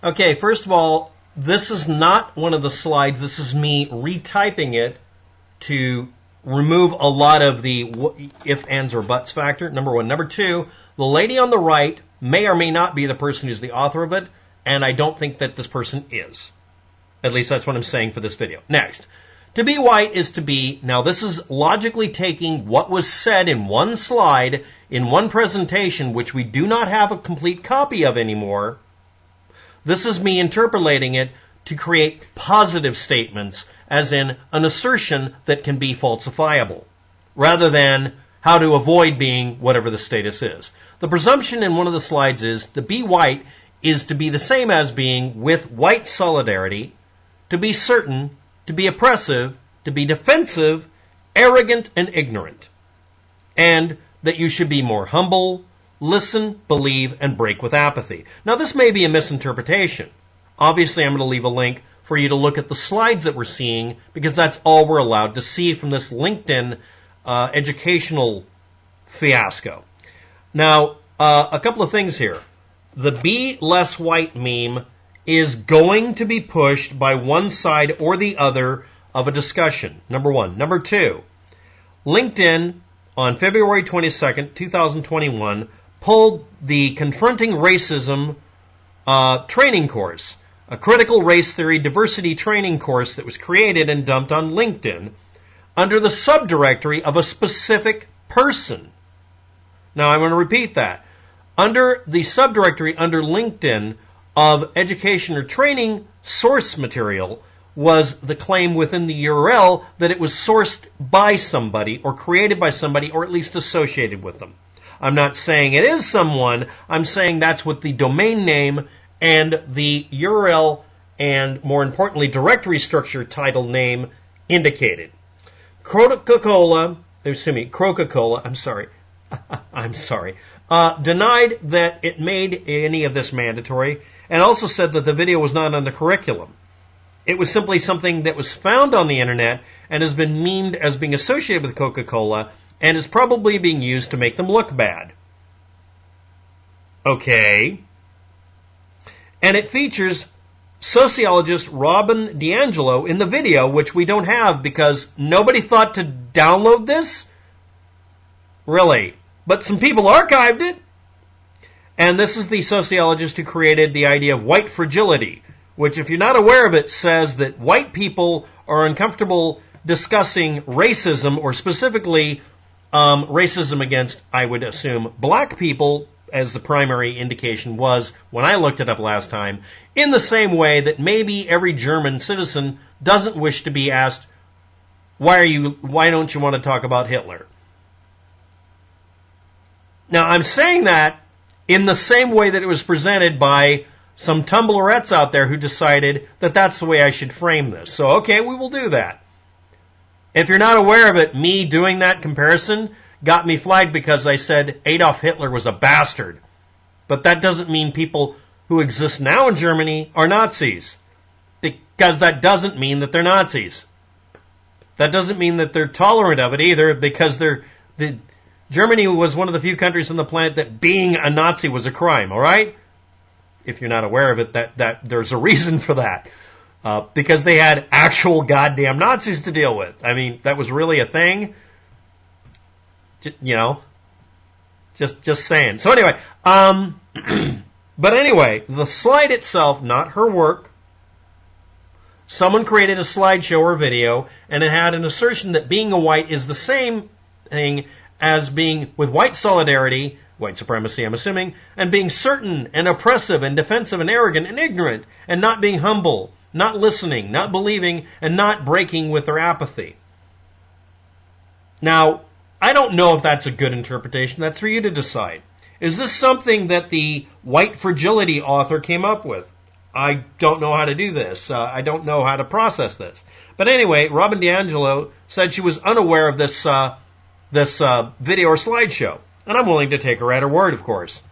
Okay, first of all, this is not one of the slides. This is me retyping it to remove a lot of the if, ands, or buts factor, number one. Number two, the lady on the right may or may not be the person who's the author of it, and I don't think that this person is. At least that's what I'm saying for this video. Next. To be white is to be, now this is logically taking what was said in one slide, in one presentation, which we do not have a complete copy of anymore. This is me interpolating it to create positive statements, as in an assertion that can be falsifiable, rather than how to avoid being whatever the status is. The presumption in one of the slides is to be white is to be the same as being with white solidarity, to be certain, to be oppressive, to be defensive, arrogant, and ignorant. And that you should be more humble, listen, believe, and break with apathy. Now, this may be a misinterpretation. Obviously, I'm going to leave a link for you to look at the slides that we're seeing, because that's all we're allowed to see from this LinkedIn educational fiasco. Now, a couple of things here. The Be Less White meme is going to be pushed by one side or the other of a discussion, number one. Number two, LinkedIn on February 22nd, 2021, pulled the Confronting Racism training course, a critical race theory diversity training course that was created and dumped on LinkedIn under the subdirectory of a specific person. Now, I'm going to repeat that. Under the subdirectory under LinkedIn of education or training source material was the claim within the URL that it was sourced by somebody or created by somebody or at least associated with them. I'm not saying it is someone. I'm saying that's what the domain name and the URL and, more importantly, directory structure title name indicated. Coca-Cola, denied that it made any of this mandatory, and also said that the video was not on the curriculum. It was simply something that was found on the internet and has been memed as being associated with Coca-Cola and is probably being used to make them look bad. Okay. And it features sociologist Robin DiAngelo in the video, which we don't have because nobody thought to download this? Really? But some people archived it. And this is the sociologist who created the idea of white fragility, which, if you're not aware of it, says that white people are uncomfortable discussing racism, or specifically racism against, I would assume, black people, as the primary indication was when I looked it up last time, in the same way that maybe every German citizen doesn't wish to be asked, why don't you want to talk about Hitler? Now, I'm saying that in the same way that it was presented by some Tumblrettes out there who decided that that's the way I should frame this. So, okay, we will do that. If you're not aware of it, me doing that comparison got me flagged because I said Adolf Hitler was a bastard. But that doesn't mean people who exist now in Germany are Nazis. Because that doesn't mean that they're Nazis. That doesn't mean that they're tolerant of it either, because Germany was one of the few countries on the planet that being a Nazi was a crime, all right? If you're not aware of it, that there's a reason for that. Because they had actual goddamn Nazis to deal with. I mean, that was really a thing. You know, just saying. So anyway, but anyway, the slide itself, not her work. Someone created a slideshow or video, and it had an assertion that being a white is the same thing as being with white solidarity, white supremacy, I'm assuming, and being certain and oppressive and defensive and arrogant and ignorant, and not being humble, not listening, not believing, and not breaking with their apathy. Now, I don't know if that's a good interpretation. That's for you to decide. Is this something that the white fragility author came up with? I don't know how to do this. I don't know how to process this. But anyway, Robin DiAngelo said she was unaware of this video or slideshow. And I'm willing to take her at her word, of course.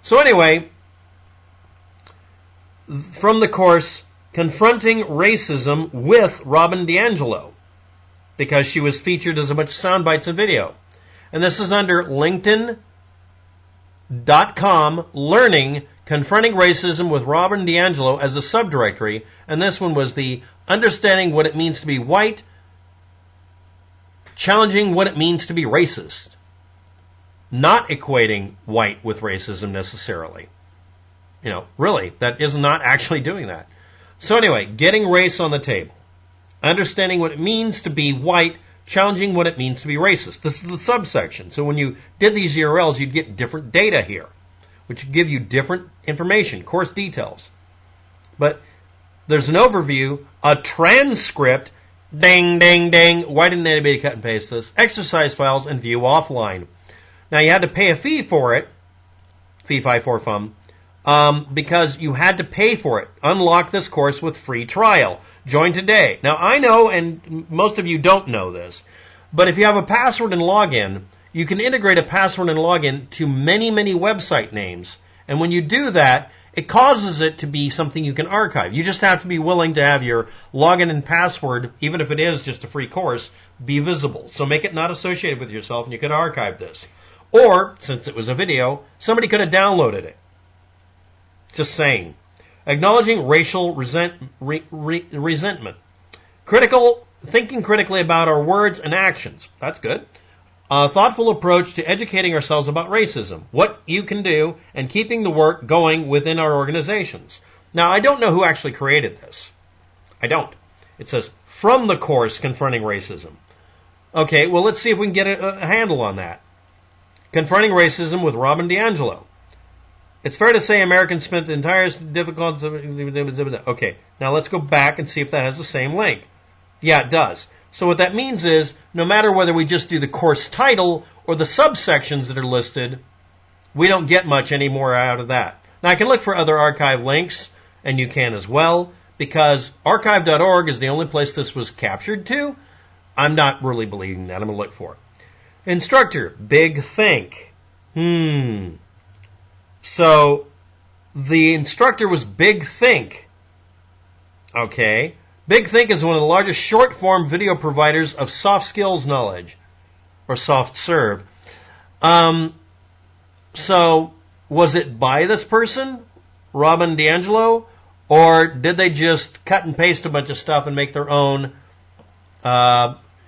So anyway, from the course, Confronting Racism with Robin DiAngelo, because she was featured as a bunch of sound bites and video. And this is under LinkedIn.com learning Confronting Racism with Robin DiAngelo as a subdirectory, and this one was the Understanding What It Means to Be White, Challenging What It Means to Be Racist. Not equating white with racism necessarily. Really, that is not actually doing that. So anyway, getting race on the table. Understanding what it means to be white, challenging what it means to be racist. This is the subsection. So when you did these URLs, you'd get different data here, which would give you different information, course details. But there's an overview, a transcript, ding, ding, ding. Why didn't anybody cut and paste this? Exercise files and view offline. Now you had to pay a fee for it, fee fi for fum, because you had to pay for it. Unlock this course with free trial. Join today. Now I know, and most of you don't know this, but if you have a password and login, you can integrate a password and login to many, many website names. And when you do that, it causes it to be something you can archive. You just have to be willing to have your login and password, even if it is just a free course, be visible. So make it not associated with yourself, and you could archive this. Or, since it was a video, somebody could have downloaded it. Just saying. Acknowledging racial resentment. Thinking critically about our words and actions. That's good. A thoughtful approach to educating ourselves about racism. What you can do, and keeping the work going within our organizations. Now, I don't know who actually created this. I don't. It says, from the course, Confronting Racism. Okay, well, let's see if we can get a handle on that. Confronting Racism with Robin DiAngelo. It's fair to say Americans spent the entire difficult... Okay, now let's go back and see if that has the same link. Yeah, it does. So what that means is, no matter whether we just do the course title or the subsections that are listed, we don't get much any more out of that. Now I can look for other archive links, and you can as well, because archive.org is the only place this was captured to. I'm not really believing that. I'm going to look for it. Instructor, Big Think. So the instructor was Big Think. Okay. Big Think is one of the largest short-form video providers of soft skills knowledge, or soft serve. So was it by this person, Robin DiAngelo, or did they just cut and paste a bunch of stuff and make their own?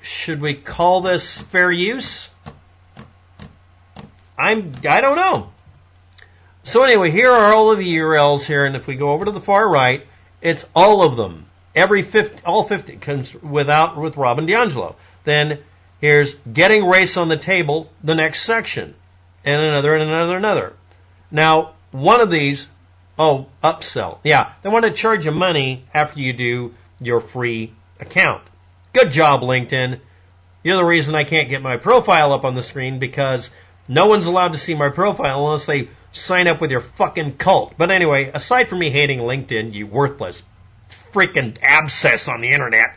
Should we call this fair use? I don't know. So anyway, here are all of the URLs here, and if we go over to the far right, it's all of them. All 50 comes with Robin DiAngelo. Then here's Getting Race on the Table, the next section, and another and another and another. Now, one of these, upsell. Yeah, they want to charge you money after you do your free account. Good job, LinkedIn. You're the reason I can't get my profile up on the screen, because no one's allowed to see my profile unless they sign up with your fucking cult. But anyway, aside from me hating LinkedIn, you worthless freaking abscess on the internet,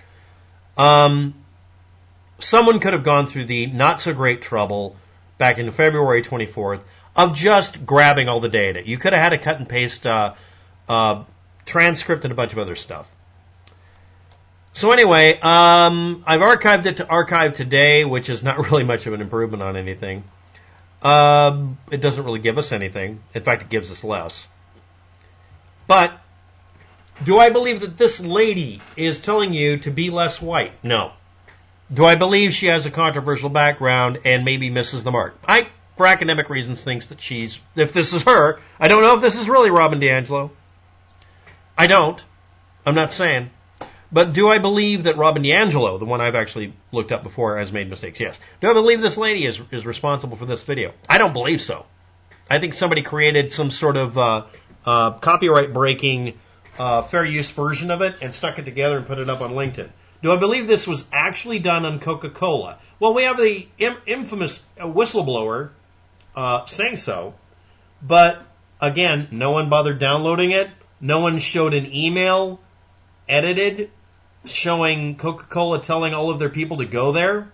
someone could have gone through the not-so-great trouble back in February 24th of just grabbing all the data. You could have had a cut and paste transcript and a bunch of other stuff. So anyway, I've archived it to Archive Today, which is not really much of an improvement on anything. It doesn't really give us anything. In fact, it gives us less. But do I believe that this lady is telling you to be less white? No. Do I believe she has a controversial background and maybe misses the mark? I, for academic reasons, thinks that if this is her, I don't know if this is really Robin DiAngelo. I don't. I'm not saying. But do I believe that Robin DiAngelo, the one I've actually looked up before, has made mistakes? Yes. Do I believe this lady is responsible for this video? I don't believe so. I think somebody created some sort of copyright-breaking fair use version of it and stuck it together and put it up on LinkedIn. Do I believe this was actually done on Coca-Cola? Well, we have the infamous whistleblower saying so, but again, no one bothered downloading it. No one showed an email edited showing Coca-Cola telling all of their people to go there.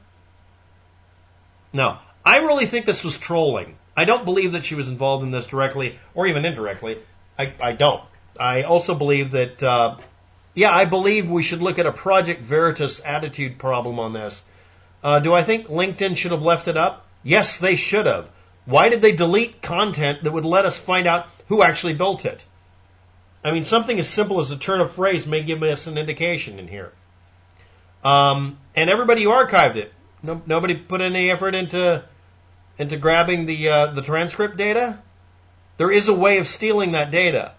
No, I really think this was trolling. I don't believe that she was involved in this directly or even indirectly. I don't. I also believe that, I believe we should look at a Project Veritas attitude problem on this. Do I think LinkedIn should have left it up? Yes, they should have. Why did they delete content that would let us find out who actually built it? I mean, something as simple as a turn of phrase may give us an indication in here. And everybody who archived it, nobody put any effort into grabbing the transcript data. There is a way of stealing that data.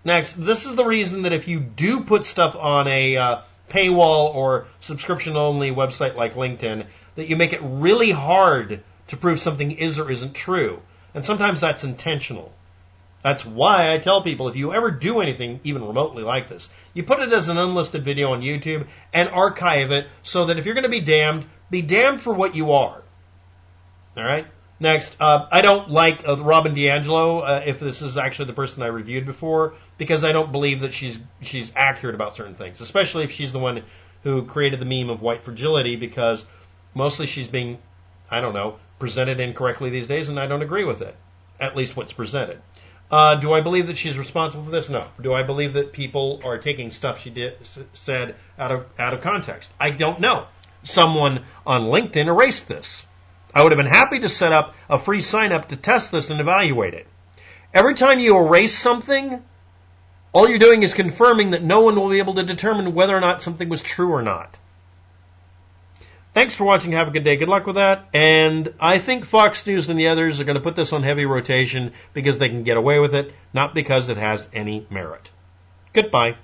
Next, this is the reason that if you do put stuff on a paywall or subscription-only website like LinkedIn, that you make it really hard to prove something is or isn't true. And sometimes that's intentional. That's why I tell people, if you ever do anything even remotely like this, you put it as an unlisted video on YouTube and archive it so that if you're going to be damned for what you are. All right? Next, I don't like Robin DiAngelo, if this is actually the person I reviewed before, because I don't believe that she's accurate about certain things, especially if she's the one who created the meme of white fragility, because mostly she's being, I don't know, presented incorrectly these days, and I don't agree with it, at least what's presented. Do I believe that she's responsible for this? No. Do I believe that people are taking stuff she said out of context? I don't know. Someone on LinkedIn erased this. I would have been happy to set up a free sign-up to test this and evaluate it. Every time you erase something, all you're doing is confirming that no one will be able to determine whether or not something was true or not. Thanks for watching. Have a good day. Good luck with that. And I think Fox News and the others are going to put this on heavy rotation because they can get away with it, not because it has any merit. Goodbye.